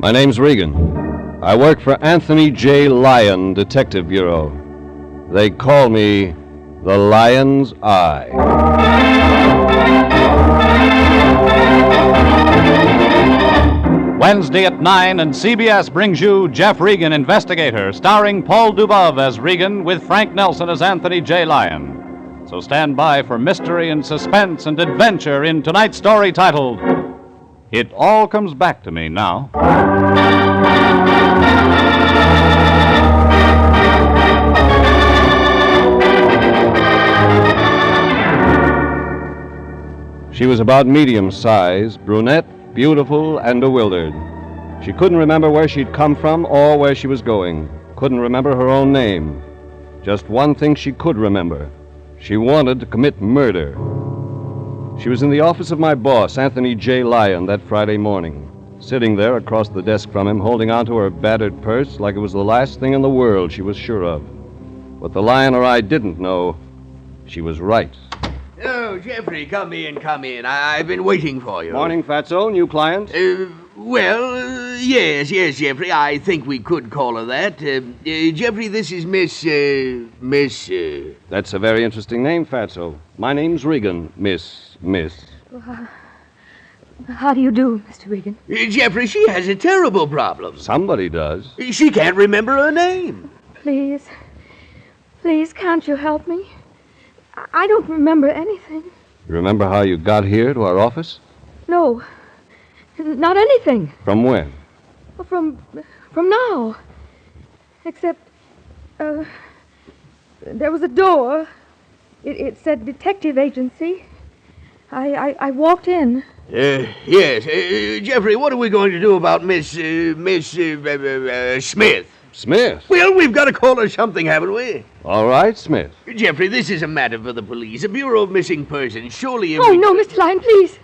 My name's Regan. I work for Anthony J. Lyon Detective Bureau. They call me the Lion's Eye. Wednesday at 9, and CBS brings you Jeff Regan, Investigator, starring Paul Dubov as Regan with Frank Nelson as Anthony J. Lyon. So stand by for mystery and suspense and adventure in tonight's story titled, It All Comes Back to Me Now. She was about medium size, brunette, beautiful, and bewildered. She couldn't remember where she'd come from or where she was going. Couldn't remember her own name. Just one thing she could remember. She wanted to commit murder. She was in the office of my boss, Anthony J. Lyon, that Friday morning, sitting there across the desk from him, holding onto her battered purse like it was the last thing in the world she was sure of. What the Lion or I didn't know, she was right. Oh, Jeffrey, come in. I've been waiting for you. Morning, Fatso. New client? Yes, Jeffrey. I think we could call her that. Jeffrey, this is Miss... That's a very interesting name, Fatso. My name's Regan, Miss. How do you do, Mr. Regan? Jeffrey, she has a terrible problem. Somebody does. She can't remember her name. Please, can't you help me? I don't remember anything. You remember how you got here to our office? No, not anything. From when? From now. Except, there was a door. It said detective agency. I walked in. Yes. Jeffrey, what are we going to do about Miss Smith? Smith? Well, we've got to call her something, haven't we? All right, Smith. Jeffrey, this is a matter for the police, a Bureau of Missing Persons. Surely... Oh, no, Mr. Lyon, please.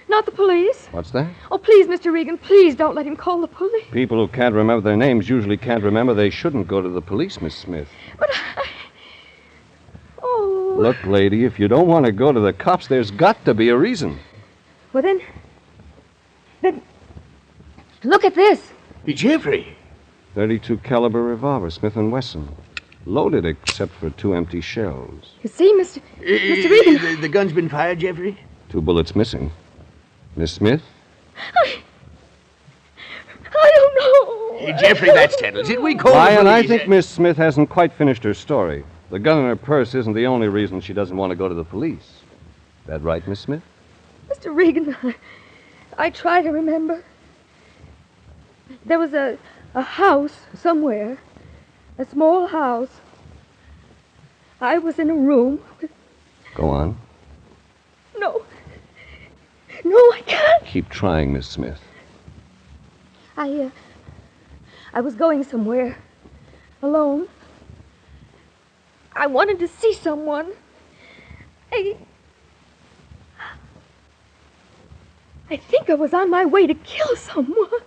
Not the police. What's that? Oh, please, Mr. Regan, please don't let him call the police. People who can't remember their names usually can't remember they shouldn't go to the police, Miss Smith. But Oh. Look, lady, if you don't want to go to the cops, there's got to be a reason. Well, then... Look at this. Jeffrey... .32 caliber revolver, Smith & Wesson. Loaded except for 2 empty shells. You see, Mr. Regan... The gun's been fired, Jeffrey? 2 bullets missing. Miss Smith? I don't know. Jeffrey, that settles it. We call Lyon, the I police. think Miss Smith hasn't quite finished her story. The gun in her purse isn't the only reason she doesn't want to go to the police. That right, Miss Smith? Mr. Regan, I try to remember. There was a house somewhere. A small house. I was in a room with... Go on. No, I can't. Keep trying, Miss Smith. I was going somewhere. Alone. I wanted to see someone. I think I was on my way to kill someone.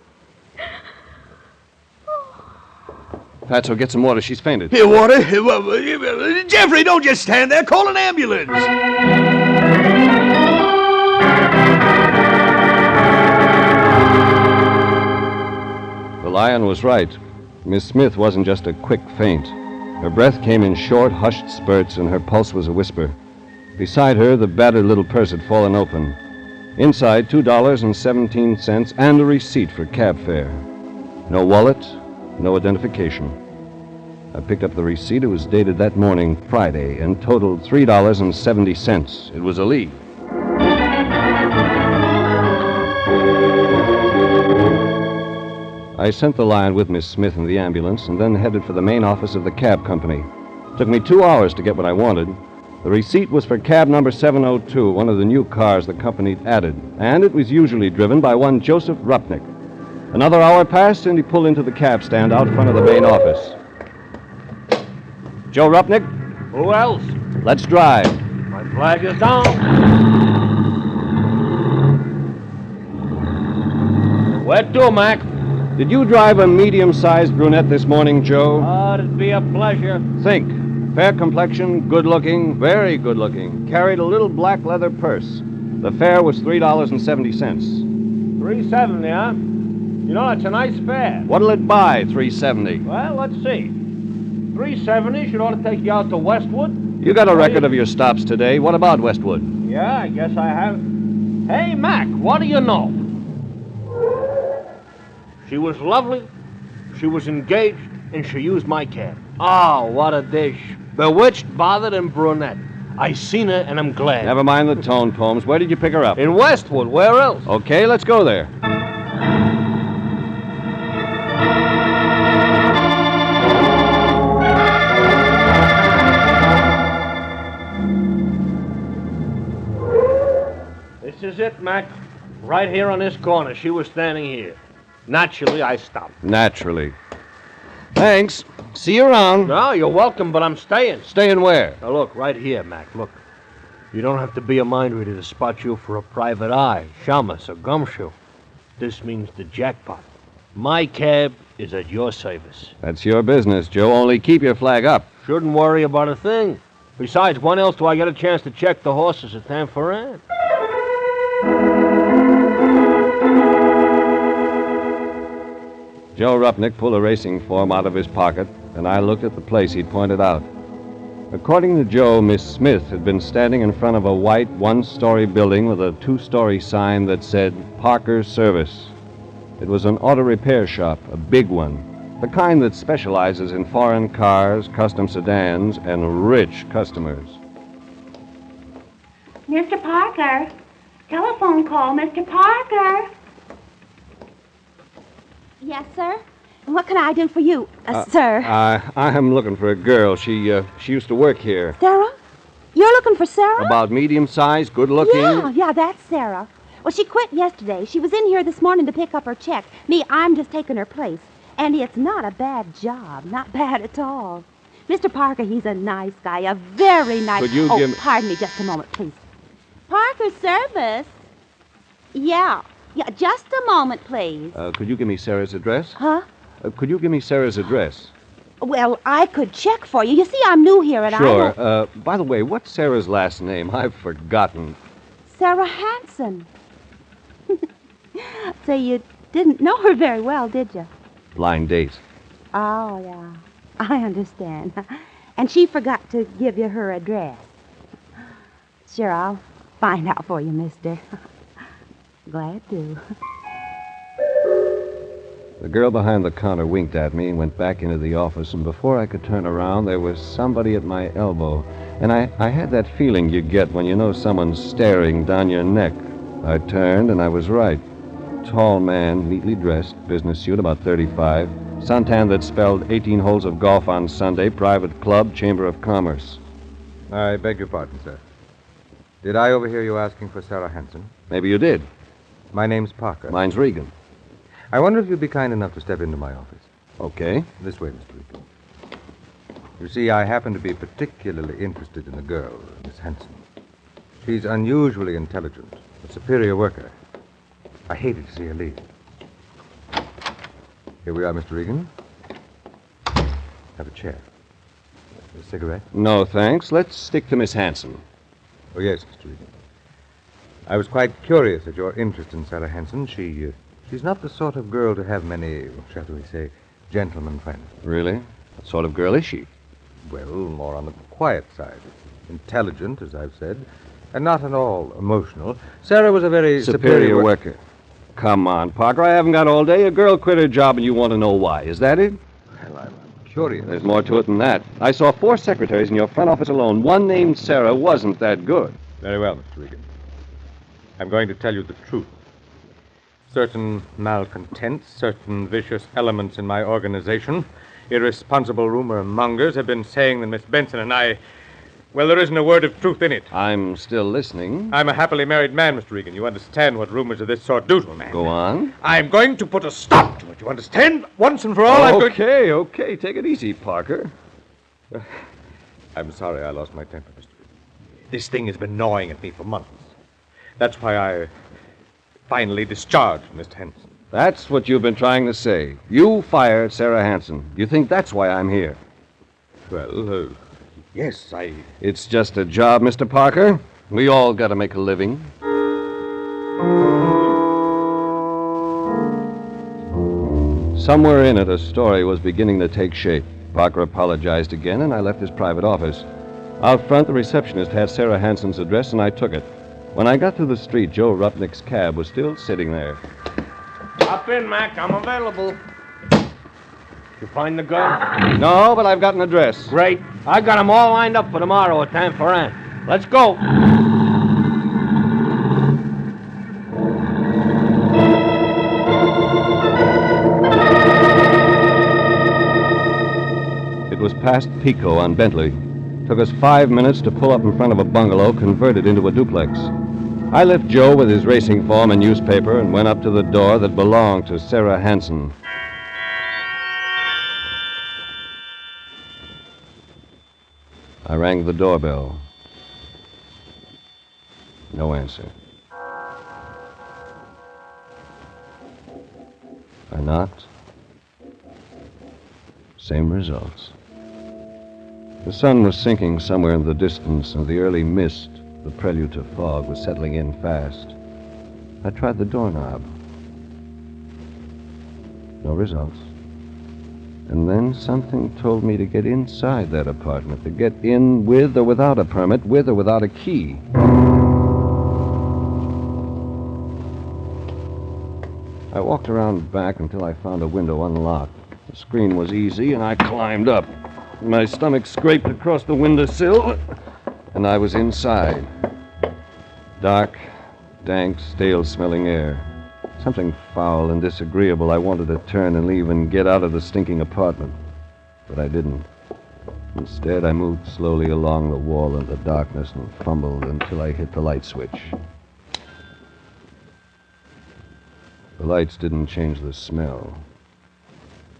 Fatso, get some water. She's fainted. Here, water? Jeffrey, don't just stand there. Call an ambulance. The Lion was right. Miss Smith wasn't just a quick faint. Her breath came in short, hushed spurts, and her pulse was a whisper. Beside her, the battered little purse had fallen open. Inside, $2.17 and a receipt for cab fare. No wallet, no identification. I picked up the receipt. It was dated that morning, Friday, and totaled $3.70. It was a lead. I sent the Lion with Miss Smith in the ambulance and then headed for the main office of the cab company. It took me 2 hours to get what I wanted. The receipt was for cab number 702, one of the new cars the company added, and it was usually driven by one Joseph Rupnick. Another hour passed, and he pulled into the cab stand out front of the main office. Joe Rupnick? Who else? Let's drive. My flag is down. Where to, Mac? Did you drive a medium-sized brunette this morning, Joe? It'd be a pleasure. Think. Fair complexion, good-looking, very good-looking. Carried a little black leather purse. The fare was $3.70. $3.70, huh? You know, it's a nice fare. What'll it buy, $3.70? Well, let's see. $3.70 should ought to take you out to Westwood. You got a record of your stops today. What about Westwood? Yeah, I guess I have. Hey, Mac, what do you know? She was lovely, she was engaged, and she used my cab. Oh, what a dish. Bewitched, bothered, and brunette. I seen her, and I'm glad. Never mind the tone poems. Where did you pick her up? In Westwood, where else? Okay, let's go there. This is it, Mac. Right here on this corner. She was standing here. Naturally, I stopped. Naturally. Thanks. See you around. No, you're welcome, but I'm staying. Staying where? Now, look, right here, Mac, look. You don't have to be a mind reader to spot you for a private eye, shamus, or gumshoe. This means the jackpot. My cab is at your service. That's your business, Joe. Only keep your flag up. Shouldn't worry about a thing. Besides, when else do I get a chance to check the horses at Tanforan? Joe Rupnick pulled a racing form out of his pocket, and I looked at the place he'd pointed out. According to Joe, Miss Smith had been standing in front of a white one-story building with a two-story sign that said Parker's Service. It was an auto repair shop, a big one, the kind that specializes in foreign cars, custom sedans, and rich customers. Mr. Parker. Telephone call, Mr. Parker. Yes, sir? What can I do for you, sir? I'm looking for a girl. She used to work here. Sarah? You're looking for Sarah? About medium-sized, good-looking. Yeah, that's Sarah. Well, she quit yesterday. She was in here this morning to pick up her check. I'm just taking her place. And it's not a bad job. Not bad at all. Mr. Parker, he's a nice guy. A very nice... Could you give me... pardon me just a moment, please. Parker's Service? Yeah, just a moment, please. Could you give me Sarah's address? Huh? Could you give me Sarah's address? Well, I could check for you. You see, I'm new here, and Sure. I don't... By the way, what's Sarah's last name? I've forgotten. Sarah Hanson. Say, you didn't know her very well, did you? Blind date. Oh, yeah. I understand. And she forgot to give you her address. Sure, I'll find out for you, mister. Glad to. The girl behind the counter winked at me and went back into the office, and before I could turn around, there was somebody at my elbow. And I had that feeling you get when you know someone's staring down your neck. I turned, and I was right. Tall man, neatly dressed, business suit, about 35. Suntan that spelled 18 holes of golf on Sunday, private club, Chamber of Commerce. I beg your pardon, sir. Did I overhear you asking for Sarah Hanson? Maybe you did. My name's Parker. Mine's Regan. I wonder if you'd be kind enough to step into my office. Okay. This way, Mr. Regan. You see, I happen to be particularly interested in a girl, Miss Hanson. She's unusually intelligent, a superior worker. I hated to see her leave. Here we are, Mr. Regan. Have a chair. A cigarette? No, thanks. Let's stick to Miss Hanson. Oh, yes, Mr. Regan. I was quite curious at your interest in Sarah Hanson. She's not the sort of girl to have many, shall we say, gentlemen friends. Really? What sort of girl is she? Well, more on the quiet side. Intelligent, as I've said, and not at all emotional. Sarah was a very Superior worker. Come on, Parker. I haven't got all day. A girl quit her job and you want to know why. Is that it? Well, I'm curious. There's more to it than that. I saw 4 secretaries in your front office alone. One named Sarah wasn't that good. Very well, Mr. Regan. I'm going to tell you the truth. Certain malcontents, certain vicious elements in my organization, irresponsible rumor mongers have been saying that Miss Benson and I... Well, there isn't a word of truth in it. I'm still listening. I'm a happily married man, Mr. Regan. You understand what rumors of this sort do to a man. Go on. I'm going to put a stop to it. You understand? Once and for all, Okay. Take it easy, Parker. I'm sorry I lost my temper, Mr. Regan. This thing has been gnawing at me for months. That's why I finally discharged Miss Hanson. That's what you've been trying to say. You fired Sarah Hanson. You think that's why I'm here? Well, yes, It's just a job, Mr. Parker. We all got to make a living. Somewhere in it, a story was beginning to take shape. Parker apologized again, and I left his private office. Out front, the receptionist had Sarah Hanson's address, and I took it. When I got to the street, Joe Rupnick's cab was still sitting there. Hop in, Mac. I'm available. You find the gun? No, but I've got an address. Great. I got 'em all lined up for tomorrow at Tan Ferrand. Let's go. It was past Pico on Bentley. Took us 5 minutes to pull up in front of a bungalow converted into a duplex. I left Joe with his racing form and newspaper and went up to the door that belonged to Sarah Hanson. I rang the doorbell. No answer. I knocked. Same results. The sun was sinking somewhere in the distance, and the early mist, the prelude to fog, was settling in fast. I tried the doorknob. No results. And then something told me to get inside that apartment, to get in with or without a permit, with or without a key. I walked around back until I found a window unlocked. The screen was easy, and I climbed up. My stomach scraped across the windowsill, and I was inside. Dark, dank, stale-smelling air. Something foul and disagreeable. I wanted to turn and leave and get out of the stinking apartment. But I didn't. Instead, I moved slowly along the wall in the darkness and fumbled until I hit the light switch. The lights didn't change the smell,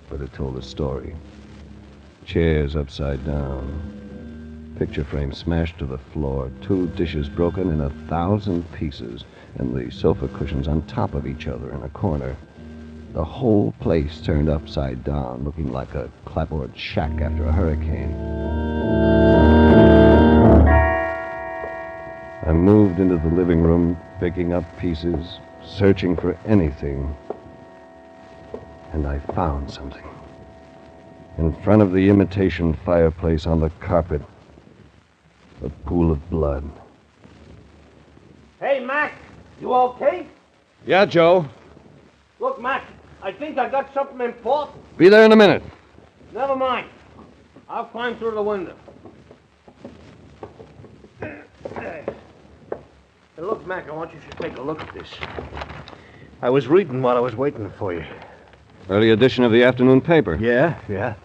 but it told a story. Chairs upside down. Picture frame smashed to the floor. 2 dishes broken in 1,000 pieces. And the sofa cushions on top of each other in a corner. The whole place turned upside down, looking like a clapboard shack after a hurricane. I moved into the living room, picking up pieces, searching for anything. And I found something. In front of the imitation fireplace on the carpet, a pool of blood. Hey, Mac. You okay? Yeah, Joe. Look, Mac, I think I got something important. Be there in a minute. Never mind. I'll climb through the window. Hey, look, Mac, I want you to take a look at this. I was reading while I was waiting for you. Early edition of the afternoon paper. Yeah.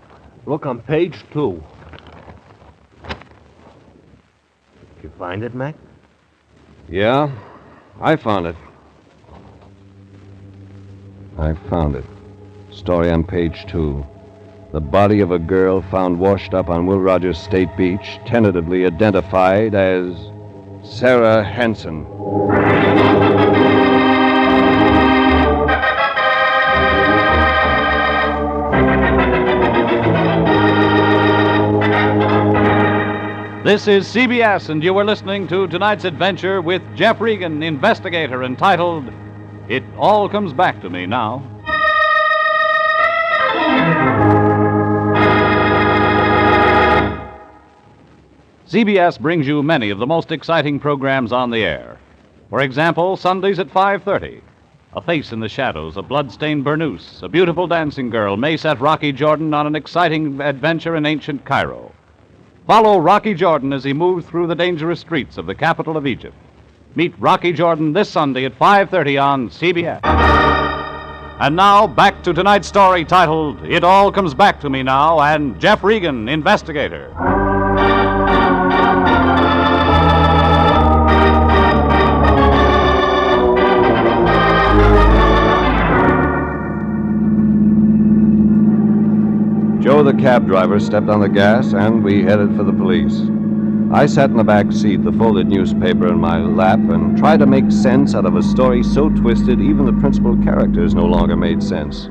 Look on page 2. You find it, Mac? Yeah, I found it. I found it. Story on page 2. The body of a girl found washed up on Will Rogers State Beach, tentatively identified as Sarah Hanson. This is CBS, and you were listening to tonight's adventure with Jeff Regan, investigator, entitled It All Comes Back to Me Now. CBS brings you many of the most exciting programs on the air. For example, Sundays at 5:30. A face in the shadows, a blood-stained burnoose, a beautiful dancing girl may set Rocky Jordan on an exciting adventure in ancient Cairo. Follow Rocky Jordan as he moves through the dangerous streets of the capital of Egypt. Meet Rocky Jordan this Sunday at 5:30 on CBS. And now, back to tonight's story titled It All Comes Back to Me Now, and Jeff Regan, investigator. Joe, the cab driver, stepped on the gas, and we headed for the police. I sat in the back seat, the folded newspaper in my lap, and tried to make sense out of a story so twisted even the principal characters no longer made sense.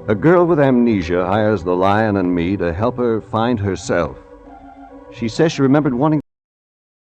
A girl with amnesia hires the Lion and me to help her find herself. She says she remembered wanting